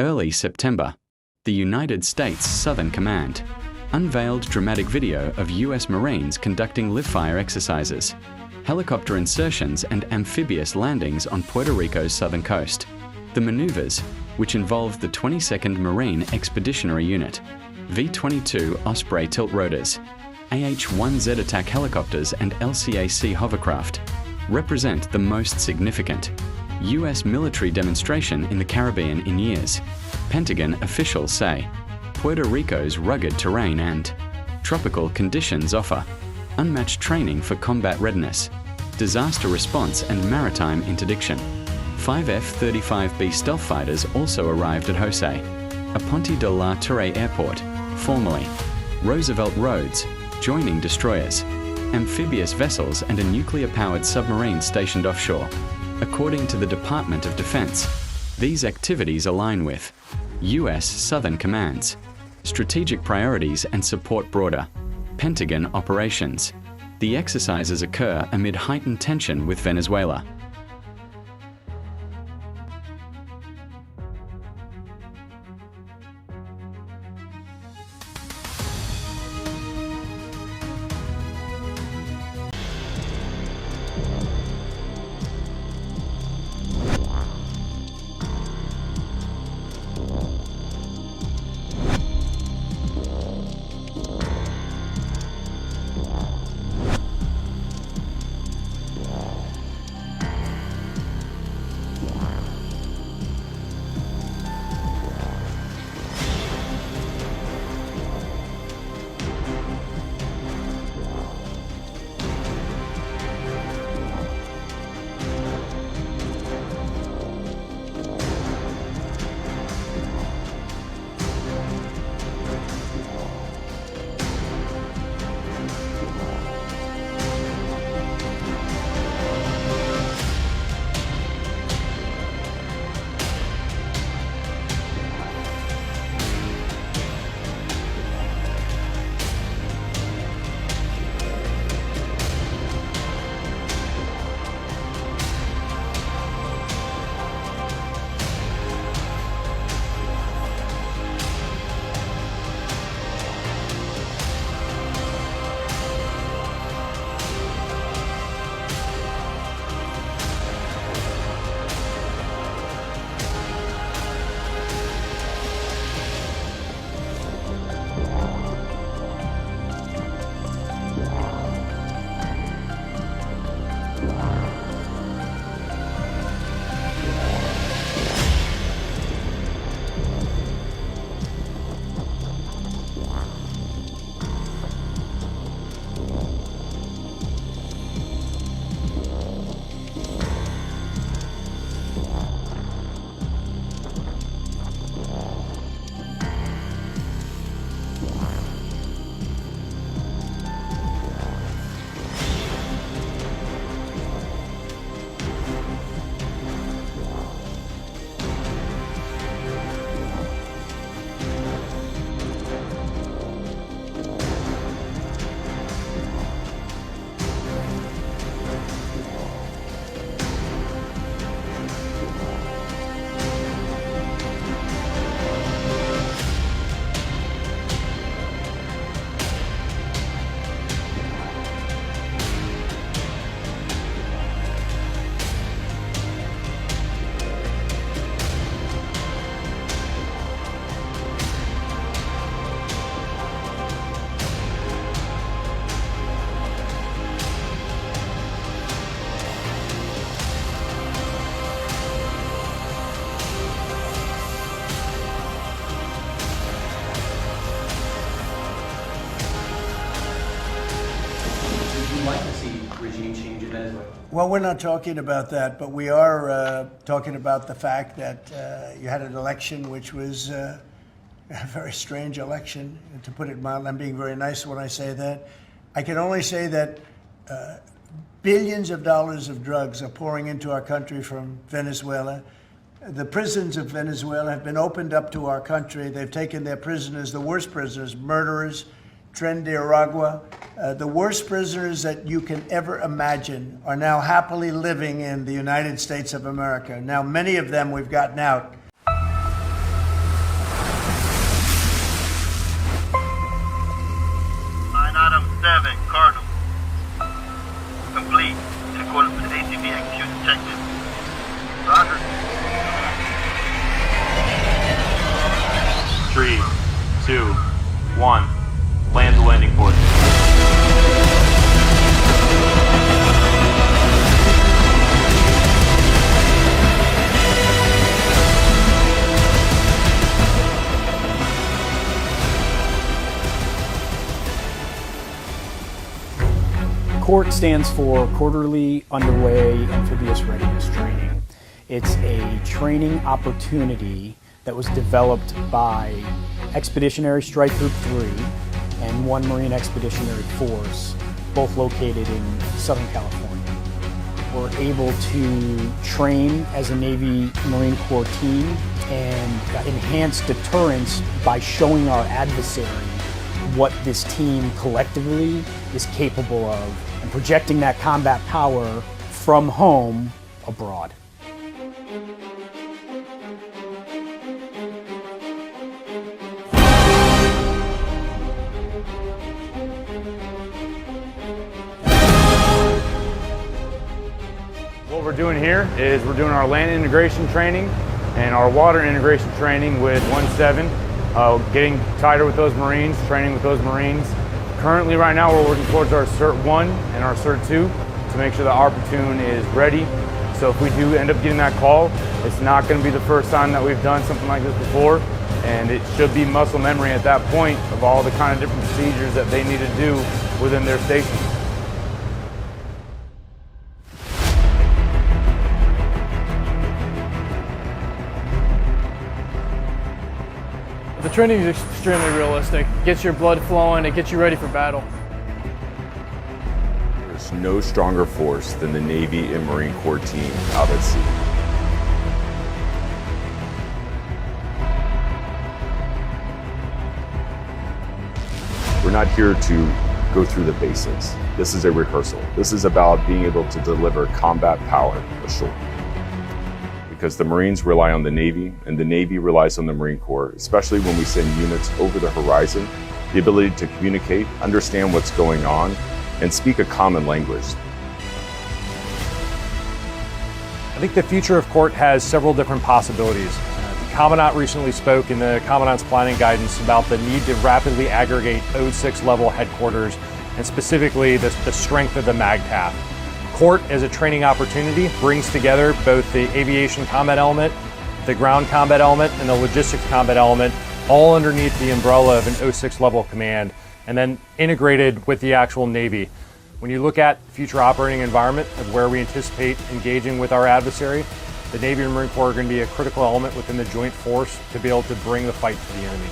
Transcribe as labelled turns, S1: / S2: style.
S1: Early September, the United States Southern Command unveiled dramatic video of US Marines conducting live-fire exercises, helicopter insertions and amphibious landings on Puerto Rico's southern coast. The maneuvers, which involved the 22nd Marine Expeditionary Unit, V-22 Osprey tilt rotors, AH-1Z attack helicopters and LCAC hovercraft, represent the most significant US military demonstration in the Caribbean in years. Pentagon officials say Puerto Rico's rugged terrain and tropical conditions offer unmatched training for combat readiness, disaster response and maritime interdiction. 5 F-35B stealth fighters also arrived at Jose, a Ponte de la Torre airport, formerly Roosevelt Roads, joining destroyers, amphibious vessels and a nuclear-powered submarine stationed offshore. According to the Department of Defense, these activities align with US Southern Command's strategic priorities and support broader Pentagon operations. The exercises occur amid heightened tension with Venezuela.
S2: Well, we're not talking about that, but we are talking about the fact that you had an election which was a very strange election, to put it mildly. I'm being very nice when I say that. I can only say that billions of dollars of drugs are pouring into our country from Venezuela. The prisons of Venezuela have been opened up to our country. They've taken their prisoners, the worst prisoners, murderers, Tren de Aragua. The worst prisoners that you can ever imagine are now happily living in the United States of America. Now, many of them we've gotten out.
S3: 3, 2, 1. Land the landing port.
S4: COURT stands for Quarterly Underway Amphibious Readiness Training. It's a training opportunity that was developed by Expeditionary Strike Group 3 and 1 Marine Expeditionary Force, both located in Southern California. We're able to train as a Navy Marine Corps team and enhance deterrence by showing our adversary what this team collectively is capable of and projecting that combat power from home abroad.
S3: What we're doing here is we're doing our land integration training and our water integration training with 1-7, getting tighter with those Marines, training with those Marines. Currently right now we're working towards our Cert 1 and our Cert 2 to make sure that our platoon is ready. So if we do end up getting that call, it's not going to be the first time that we've done something like this before, and it should be muscle memory at that point of all the kind of different procedures that they need to do within their station.
S5: The training is extremely realistic. It gets your blood flowing, it gets you ready for battle.
S6: There's no stronger force than the Navy and Marine Corps team out at sea. We're not here to go through the basics. This is a rehearsal. This is about being able to deliver combat power ashore. Because the Marines rely on the Navy, and the Navy relies on the Marine Corps, especially when we send units over the horizon, the ability to communicate, understand what's going on, and speak a common language.
S7: I think the future of COURT has several different possibilities. The Commandant recently spoke in the Commandant's planning guidance about the need to rapidly aggregate O6 level headquarters, and specifically the strength of the MAGTF. COURT as a training opportunity brings together both the aviation combat element, the ground combat element, and the logistics combat element, all underneath the umbrella of an O6 level command, and then integrated with the actual Navy. When you look at future operating environment of where we anticipate engaging with our adversary, the Navy and Marine Corps are going to be a critical element within the joint force to be able to bring the fight to the enemy.